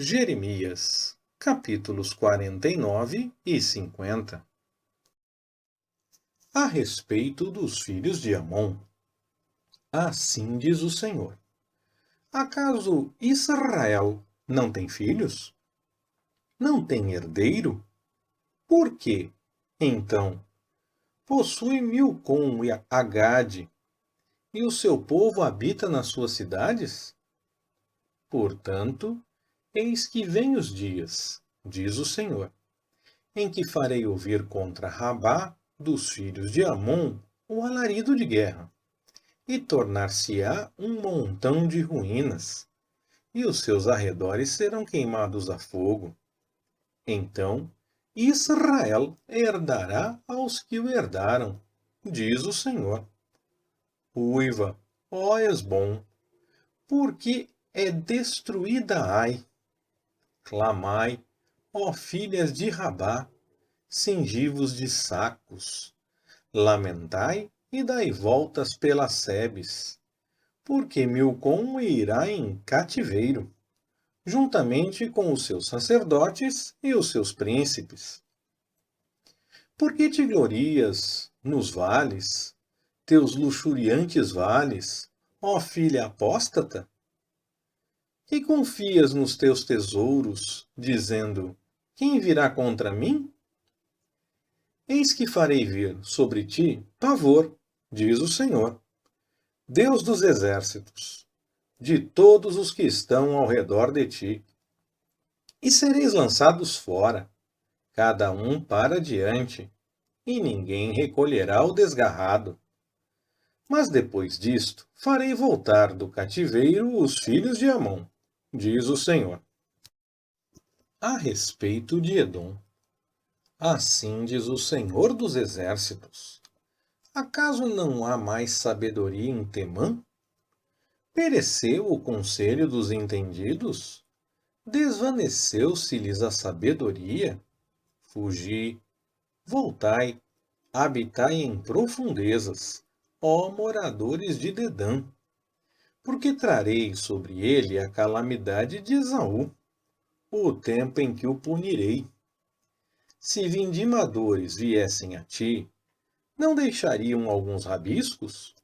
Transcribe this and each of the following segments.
Jeremias, capítulos 49 e 50. A respeito dos filhos de Amon, assim diz o Senhor: acaso Israel não tem filhos? Não tem herdeiro? Por quê, então, possui Milcom e Agade, e o seu povo habita nas suas cidades? Portanto, eis que vêm os dias, diz o Senhor, em que farei ouvir contra Rabá dos filhos de Amon o alarido de guerra, e tornar-se-á um montão de ruínas, e os seus arredores serão queimados a fogo. Então Israel herdará aos que o herdaram, diz o Senhor. Uiva, ó Esbom, porque é destruída Ai. Clamai, ó filhas de Rabá, cingivos de sacos. Lamentai e dai voltas pelas sebes, porque Milcom irá em cativeiro, juntamente com os seus sacerdotes e os seus príncipes. Por que te glorias nos vales, teus luxuriantes vales, ó filha apóstata? Que confias nos teus tesouros, dizendo: quem virá contra mim? Eis que farei vir sobre ti pavor, diz o Senhor, Deus dos exércitos, de todos os que estão ao redor de ti. E sereis lançados fora, cada um para diante, e ninguém recolherá o desgarrado. Mas depois disto, farei voltar do cativeiro os filhos de Amon, diz o Senhor. A respeito de Edom, assim diz o Senhor dos exércitos: acaso não há mais sabedoria em Temã? Pereceu o conselho dos entendidos? Desvaneceu-se-lhes a sabedoria? Fugi, voltai, habitai em profundezas, ó moradores de Dedã, porque trarei sobre ele a calamidade de Esaú, o tempo em que o punirei. Se vindimadores viessem a ti, não deixariam alguns rabiscos?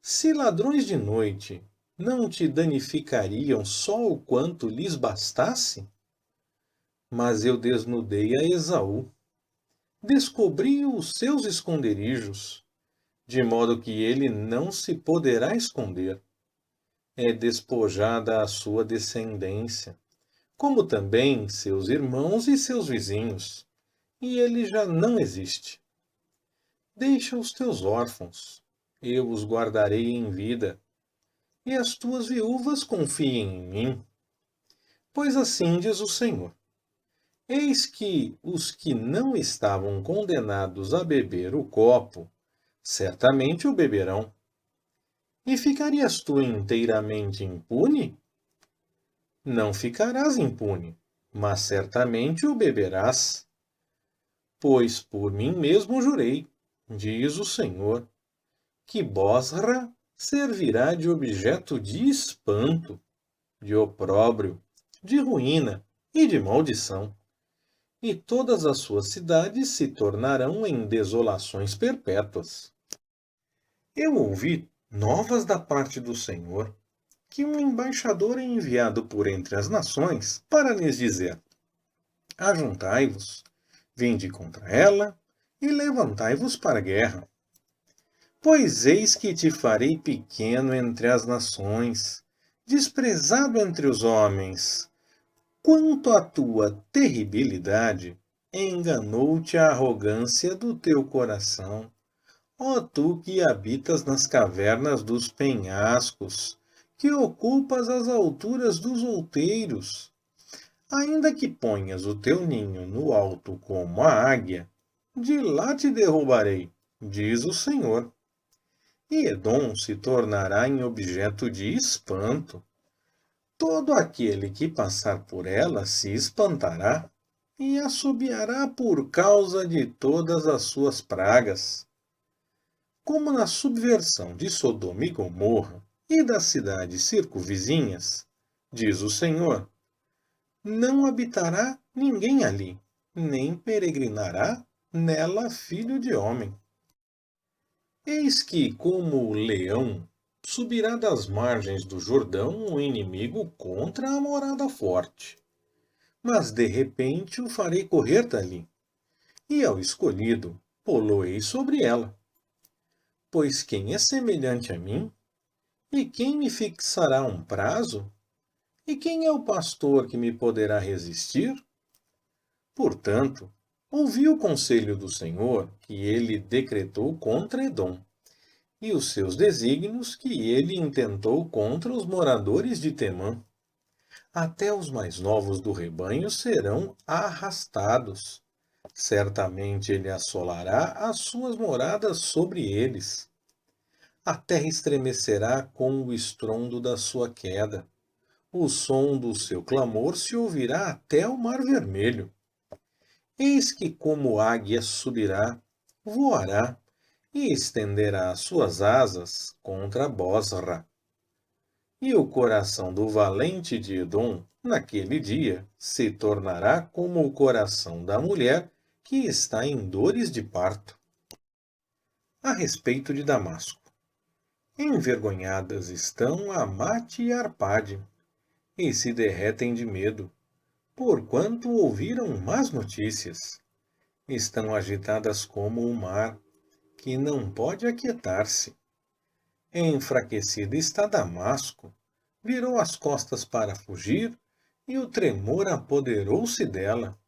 Se ladrões de noite não te danificariam só o quanto lhes bastasse? Mas eu desnudei a Esaú, descobri os seus esconderijos, de modo que ele não se poderá esconder. É despojada a sua descendência, como também seus irmãos e seus vizinhos, e ele já não existe. Deixa os teus órfãos, eu os guardarei em vida, e as tuas viúvas confiem em mim. Pois assim diz o Senhor: eis que os que não estavam condenados a beber o copo, certamente o beberão. E ficarias tu inteiramente impune? Não ficarás impune, mas certamente o beberás. Pois por mim mesmo jurei, diz o Senhor, que Bosra servirá de objeto de espanto, de opróbrio, de ruína e de maldição, e todas as suas cidades se tornarão em desolações perpétuas. Eu ouvi novas da parte do Senhor, que um embaixador é enviado por entre as nações para lhes dizer: ajuntai-vos, vinde contra ela, e levantai-vos para a guerra. Pois eis que te farei pequeno entre as nações, desprezado entre os homens. Quanto à tua terribilidade, enganou-te a arrogância do teu coração. Ó tu que habitas nas cavernas dos penhascos, que ocupas as alturas dos outeiros. Ainda que ponhas o teu ninho no alto como a águia, de lá te derrubarei, diz o Senhor. E Edom se tornará em objeto de espanto. Todo aquele que passar por ela se espantará e assobiará por causa de todas as suas pragas. Como na subversão de Sodoma e Gomorra e das cidades circunvizinhas, diz o Senhor, não habitará ninguém ali, nem peregrinará nela filho de homem. Eis que, como o leão, subirá das margens do Jordão o inimigo contra a morada forte. Mas de repente o farei correr dali, e ao escolhido, poloei sobre ela. Pois quem é semelhante a mim? E quem me fixará um prazo? E quem é o pastor que me poderá resistir? Portanto, ouvi o conselho do Senhor que ele decretou contra Edom, e os seus desígnios que ele intentou contra os moradores de Temã. Até os mais novos do rebanho serão arrastados. Certamente ele assolará as suas moradas sobre eles. A terra estremecerá com o estrondo da sua queda. O som do seu clamor se ouvirá até o mar vermelho. Eis que como águia subirá, voará e estenderá as suas asas contra Bosra. E o coração do valente de Edom, naquele dia, se tornará como o coração da mulher que está em dores de parto. A respeito de Damasco. Envergonhadas estão Amate e Arpade, e se derretem de medo, porquanto ouviram más notícias. Estão agitadas como o mar, que não pode aquietar-se. Enfraquecida está Damasco, virou as costas para fugir, e o tremor apoderou-se dela.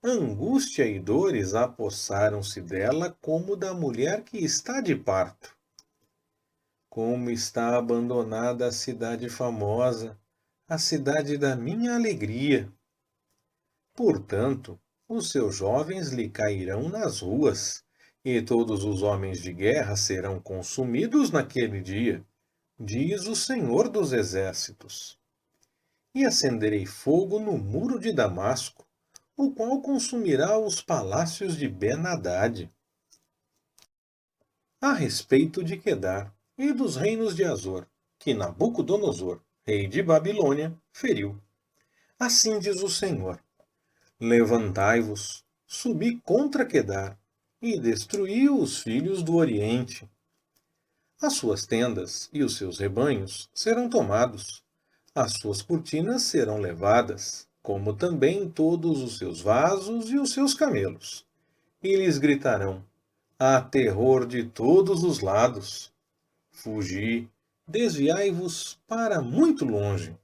Angústia e dores apossaram-se dela como da mulher que está de parto. Como está abandonada a cidade famosa, a cidade da minha alegria. Portanto, os seus jovens lhe cairão nas ruas, e todos os homens de guerra serão consumidos naquele dia, diz o Senhor dos Exércitos. E acenderei fogo no muro de Damasco, o qual consumirá os palácios de Ben-Hadad. A respeito de Quedar e dos reinos de Azor, que Nabucodonosor, rei de Babilônia, feriu. Assim diz o Senhor: Levantai-vos, subi contra Quedar, e destruí os filhos do Oriente. As suas tendas e os seus rebanhos serão tomados, as suas cortinas serão levadas, como também todos os seus vasos e os seus camelos. E lhes gritarão: há terror de todos os lados. Fugi, desviai-vos para muito longe.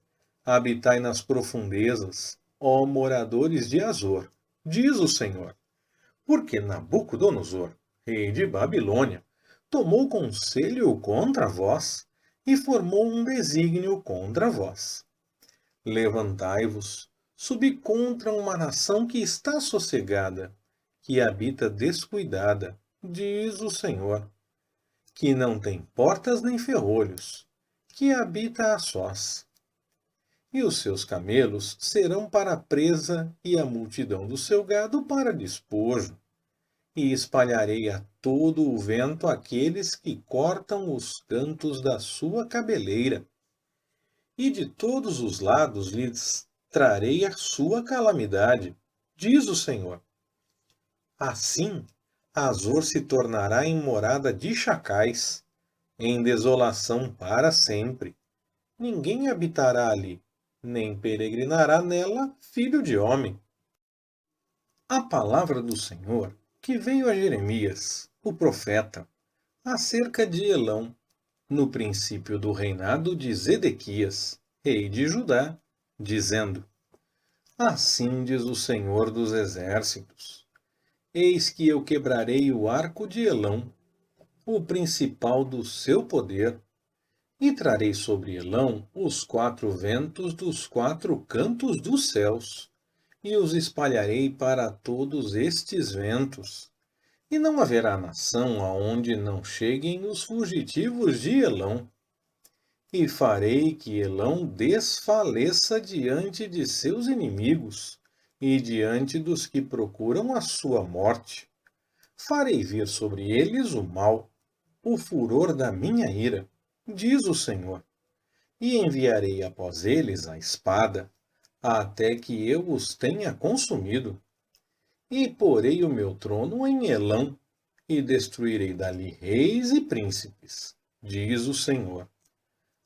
Habitai nas profundezas, ó moradores de Azor, diz o Senhor. Porque Nabucodonosor, rei de Babilônia, tomou conselho contra vós e formou um desígnio contra vós. Levantai-vos, subi contra uma nação que está sossegada, que habita descuidada, diz o Senhor, que não tem portas nem ferrolhos, que habita a sós. E os seus camelos serão para a presa e a multidão do seu gado para despojo. E espalharei a todo o vento aqueles que cortam os cantos da sua cabeleira. E de todos os lados lhes trarei a sua calamidade, diz o Senhor. Assim, Azor se tornará em morada de chacais, em desolação para sempre. Ninguém habitará ali, nem peregrinará nela filho de homem. A palavra do Senhor, que veio a Jeremias, o profeta, acerca de Elão, no princípio do reinado de Zedequias, rei de Judá, dizendo: Assim diz o Senhor dos Exércitos: Eis que eu quebrarei o arco de Elão, o principal do seu poder, e trarei sobre Elão os quatro ventos dos quatro cantos dos céus, e os espalharei para todos estes ventos. E não haverá nação aonde não cheguem os fugitivos de Elão. E farei que Elão desfaleça diante de seus inimigos e diante dos que procuram a sua morte. Farei vir sobre eles o mal, o furor da minha ira, diz o Senhor. E enviarei após eles a espada, até que eu os tenha consumido. E porei o meu trono em Elão, e destruirei dali reis e príncipes, diz o Senhor.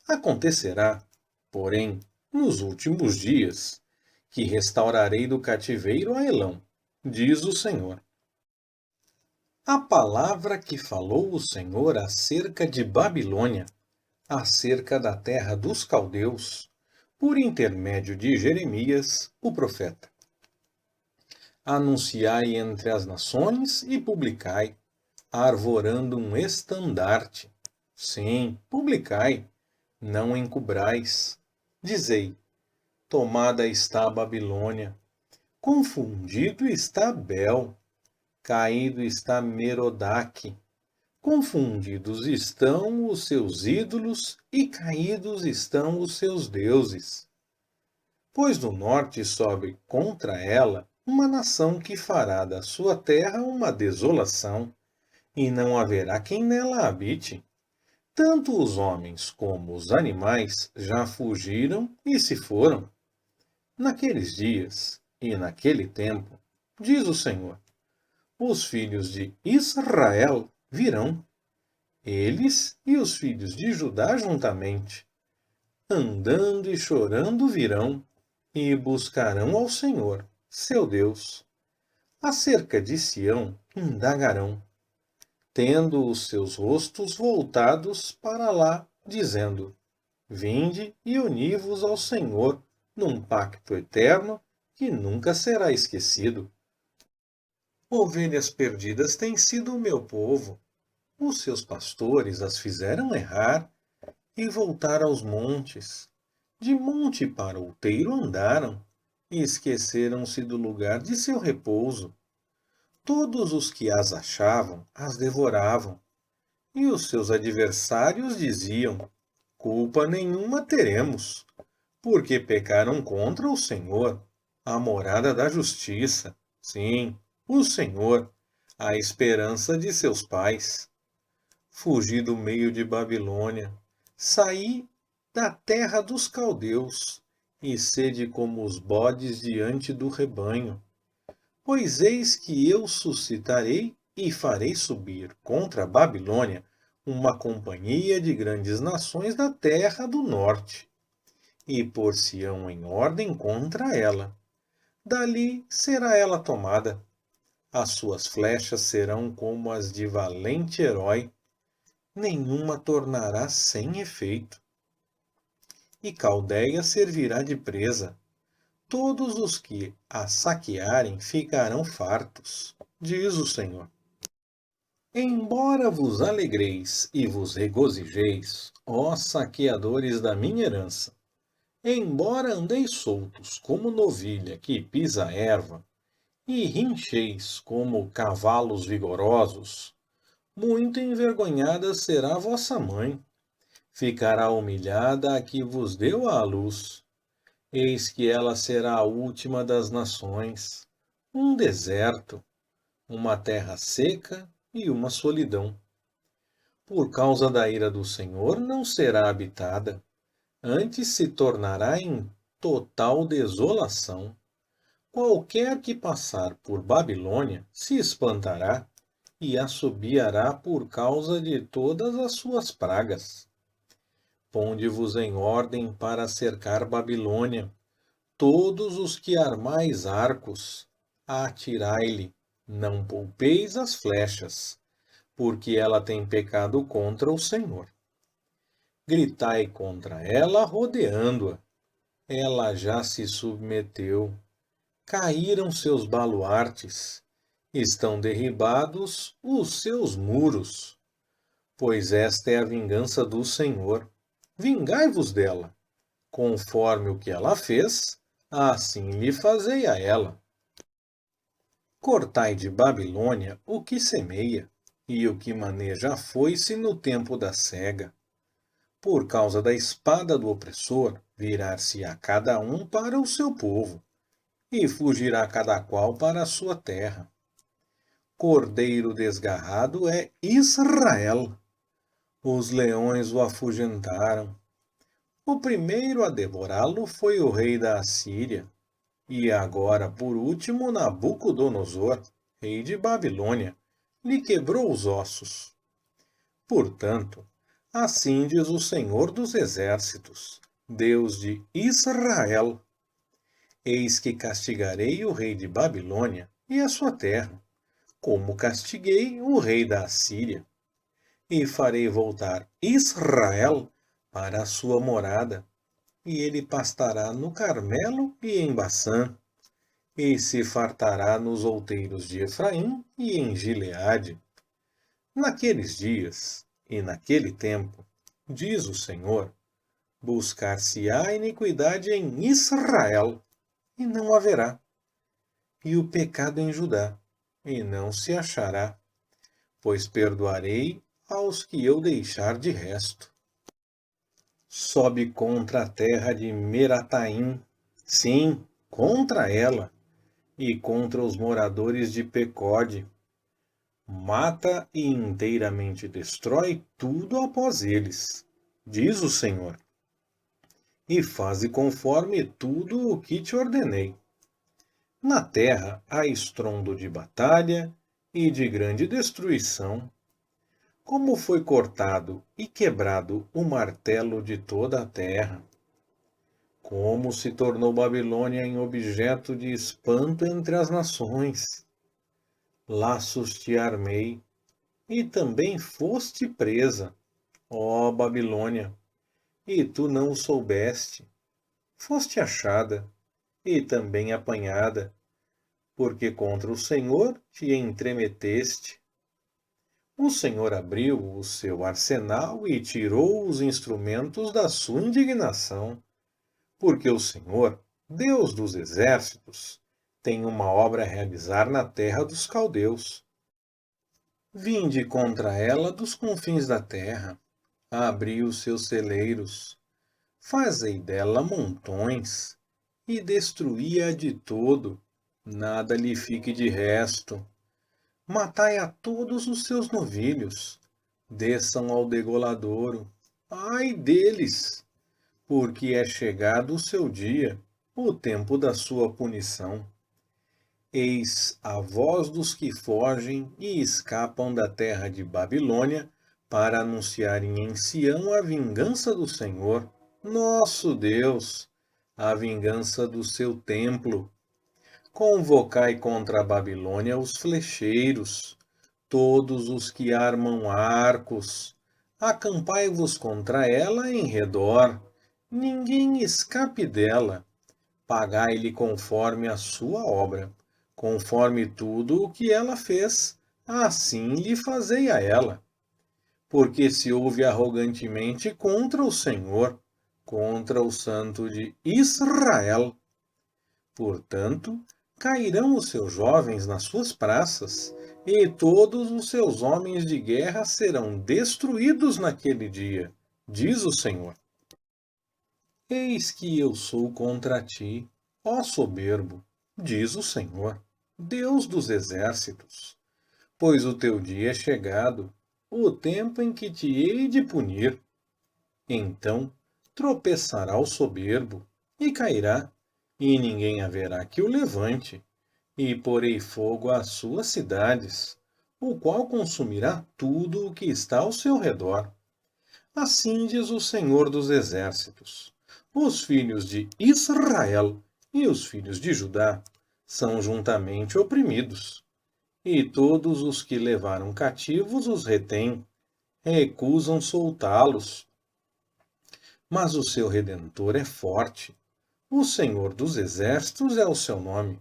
Acontecerá, porém, nos últimos dias, que restaurarei do cativeiro a Elão, diz o Senhor. A palavra que falou o Senhor acerca de Babilônia, acerca da terra dos caldeus, por intermédio de Jeremias, o profeta. Anunciai entre as nações e publicai, arvorando um estandarte. Sim, publicai, não encubrais. Dizei: tomada está a Babilônia, confundido está Bel, caído está Merodaque, confundidos estão os seus ídolos e caídos estão os seus deuses. Pois do norte sobe contra ela uma nação que fará da sua terra uma desolação, e não haverá quem nela habite. Tanto os homens como os animais já fugiram e se foram. Naqueles dias e naquele tempo, diz o Senhor, os filhos de Israel virão, eles e os filhos de Judá juntamente, andando e chorando virão, e buscarão ao Senhor, seu Deus. Acerca de Sião indagarão, tendo os seus rostos voltados para lá, dizendo: vinde e uni-vos ao Senhor num pacto eterno que nunca será esquecido. Ovelhas perdidas têm sido o meu povo. Os seus pastores as fizeram errar e voltar aos montes. De monte para outeiro andaram e esqueceram-se do lugar de seu repouso. Todos os que as achavam as devoravam, e os seus adversários diziam: culpa nenhuma teremos, porque pecaram contra o Senhor, a morada da justiça. Sim, o Senhor, a esperança de seus pais. Fugi do meio de Babilônia, saí da terra dos caldeus, e sede como os bodes diante do rebanho. Pois eis que eu suscitarei e farei subir contra a Babilônia uma companhia de grandes nações da terra do norte, e por-se-ão em ordem contra ela. Dali será ela tomada. As suas flechas serão como as de valente herói, nenhuma tornará sem efeito. E Caldeia servirá de presa. Todos os que a saquearem ficarão fartos, diz o Senhor. Embora vos alegreis e vos regozijeis, ó saqueadores da minha herança, embora andeis soltos como novilha que pisa a erva, e rincheis como cavalos vigorosos, muito envergonhada será vossa mãe, ficará humilhada a que vos deu à luz. Eis que ela será a última das nações, um deserto, uma terra seca e uma solidão. Por causa da ira do Senhor não será habitada, antes se tornará em total desolação. Qualquer que passar por Babilônia se espantará e assobiará por causa de todas as suas pragas. Ponde-vos em ordem para cercar Babilônia, todos os que armais arcos, atirai-lhe, não poupeis as flechas, porque ela tem pecado contra o Senhor. Gritai contra ela, rodeando-a. Ela já se submeteu. Caíram seus baluartes. Estão derribados os seus muros. Pois esta é a vingança do Senhor. Vingai-vos dela. Conforme o que ela fez, assim lhe fazei a ela. Cortai de Babilônia o que semeia, e o que maneja a foice no tempo da cega. Por causa da espada do opressor, virar-se-á cada um para o seu povo, e fugirá cada qual para a sua terra. Cordeiro desgarrado é Israel. Os leões o afugentaram. O primeiro a devorá-lo foi o rei da Assíria, e agora, por último, Nabucodonosor, rei de Babilônia, lhe quebrou os ossos. Portanto, assim diz o Senhor dos Exércitos, Deus de Israel: eis que castigarei o rei de Babilônia e a sua terra, como castiguei o rei da Assíria, e farei voltar Israel para a sua morada, e ele pastará no Carmelo e em Baçã, e se fartará nos outeiros de Efraim e em Gileade. Naqueles dias e naquele tempo, diz o Senhor, buscar-se-á iniquidade em Israel, e não haverá, e o pecado em Judá, e não se achará, pois perdoarei aos que eu deixar de resto. Sobe contra a terra de Merataim, sim, contra ela, e contra os moradores de Pecode. Mata e inteiramente destrói tudo após eles, diz o Senhor, e faze conforme tudo o que te ordenei. Na terra há estrondo de batalha e de grande destruição. Como foi cortado e quebrado o martelo de toda a terra. Como se tornou Babilônia em objeto de espanto entre as nações. Laços te armei, e também foste presa, ó Babilônia, e tu não o soubeste. Foste achada, e também apanhada, porque contra o Senhor te entremeteste. O Senhor abriu o seu arsenal e tirou os instrumentos da sua indignação, porque o Senhor, Deus dos exércitos, tem uma obra a realizar na terra dos caldeus. Vinde contra ela dos confins da terra, abri os seus celeiros, fazei dela montões, e destruí-a de todo, nada lhe fique de resto. Matai a todos os seus novilhos, desçam ao degoladouro. Ai deles! Porque é chegado o seu dia, o tempo da sua punição. Eis a voz dos que fogem e escapam da terra de Babilônia, para anunciarem em Sião a vingança do Senhor, nosso Deus, a vingança do seu templo. Convocai contra a Babilônia os flecheiros, todos os que armam arcos. Acampai-vos contra ela em redor, ninguém escape dela. Pagai-lhe conforme a sua obra, conforme tudo o que ela fez, assim lhe fazei a ela. Porque se ouve arrogantemente contra o Senhor, contra o Santo de Israel. Portanto, cairão os seus jovens nas suas praças, e todos os seus homens de guerra serão destruídos naquele dia, diz o Senhor. Eis que eu sou contra ti, ó soberbo, diz o Senhor, Deus dos exércitos, pois o teu dia é chegado, o tempo em que te hei de punir. Então tropeçará o soberbo, e cairá, e ninguém haverá que o levante, e porei fogo às suas cidades, o qual consumirá tudo o que está ao seu redor. Assim diz o Senhor dos Exércitos: os filhos de Israel e os filhos de Judá são juntamente oprimidos, e todos os que levaram cativos os retêm, recusam soltá-los. Mas o seu Redentor é forte, o Senhor dos Exércitos é o seu nome.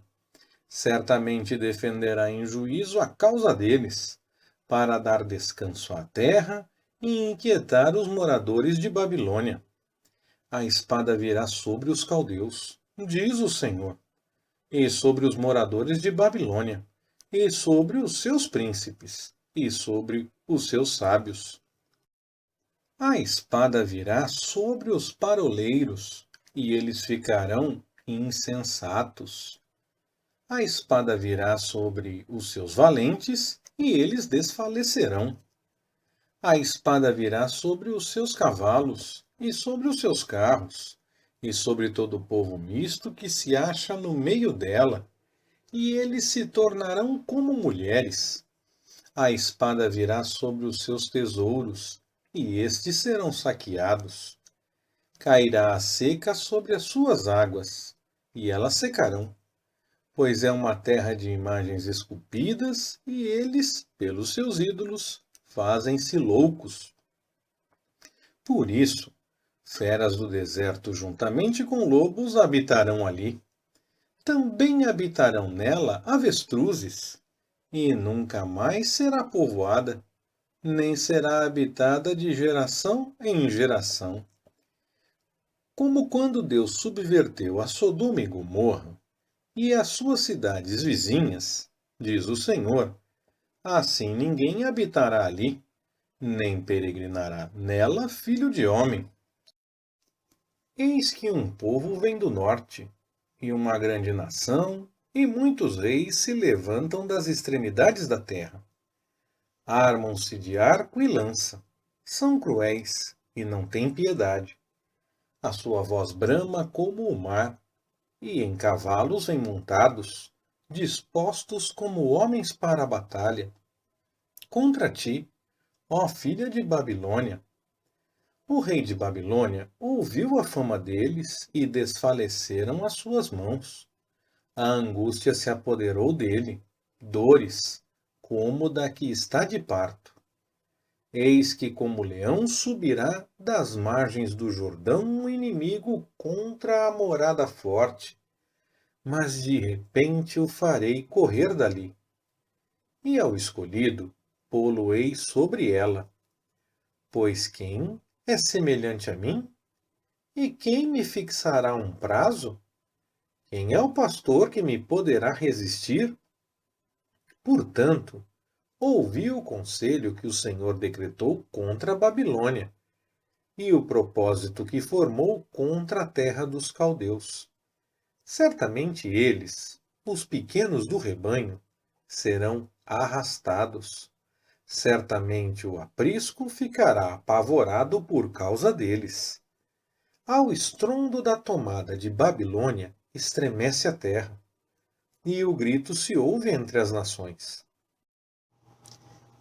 Certamente defenderá em juízo a causa deles, para dar descanso à terra e inquietar os moradores de Babilônia. A espada virá sobre os caldeus, diz o Senhor, e sobre os moradores de Babilônia, e sobre os seus príncipes, e sobre os seus sábios. A espada virá sobre os paroleiros, e eles ficarão insensatos. A espada virá sobre os seus valentes, e eles desfalecerão. A espada virá sobre os seus cavalos, e sobre os seus carros, e sobre todo o povo misto que se acha no meio dela, e eles se tornarão como mulheres. A espada virá sobre os seus tesouros, e estes serão saqueados. Cairá a seca sobre as suas águas, e elas secarão, pois é uma terra de imagens esculpidas, e eles, pelos seus ídolos, fazem-se loucos. Por isso, feras do deserto juntamente com lobos habitarão ali. Também habitarão nela avestruzes, e nunca mais será povoada, nem será habitada de geração em geração. Como quando Deus subverteu a Sodoma e Gomorra e as suas cidades vizinhas, diz o Senhor, assim ninguém habitará ali, nem peregrinará nela filho de homem. Eis que um povo vem do norte, e uma grande nação, e muitos reis se levantam das extremidades da terra. Armam-se de arco e lança, são cruéis e não têm piedade. A sua voz brama como o mar, e em cavalos vêm montados, dispostos como homens para a batalha. Contra ti, ó filha de Babilônia. O rei de Babilônia ouviu a fama deles e desfaleceram as suas mãos. A angústia se apoderou dele, dores, como da que está de parto. Eis que como leão subirá das margens do Jordão um inimigo contra a morada forte, mas de repente o farei correr dali. E ao escolhido, pô-lo-ei sobre ela. Pois quem é semelhante a mim? E quem me fixará um prazo? Quem é o pastor que me poderá resistir? Portanto, ouvi o conselho que o Senhor decretou contra a Babilônia, e o propósito que formou contra a terra dos caldeus. Certamente eles, os pequenos do rebanho, serão arrastados. Certamente o aprisco ficará apavorado por causa deles. Ao estrondo da tomada de Babilônia, estremece a terra, e o grito se ouve entre as nações.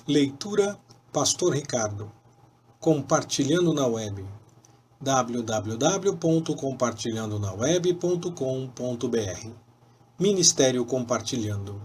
Leitura Pastor Ricardo. Compartilhando na web. www.compartilhandonaweb.com.br Ministério Compartilhando.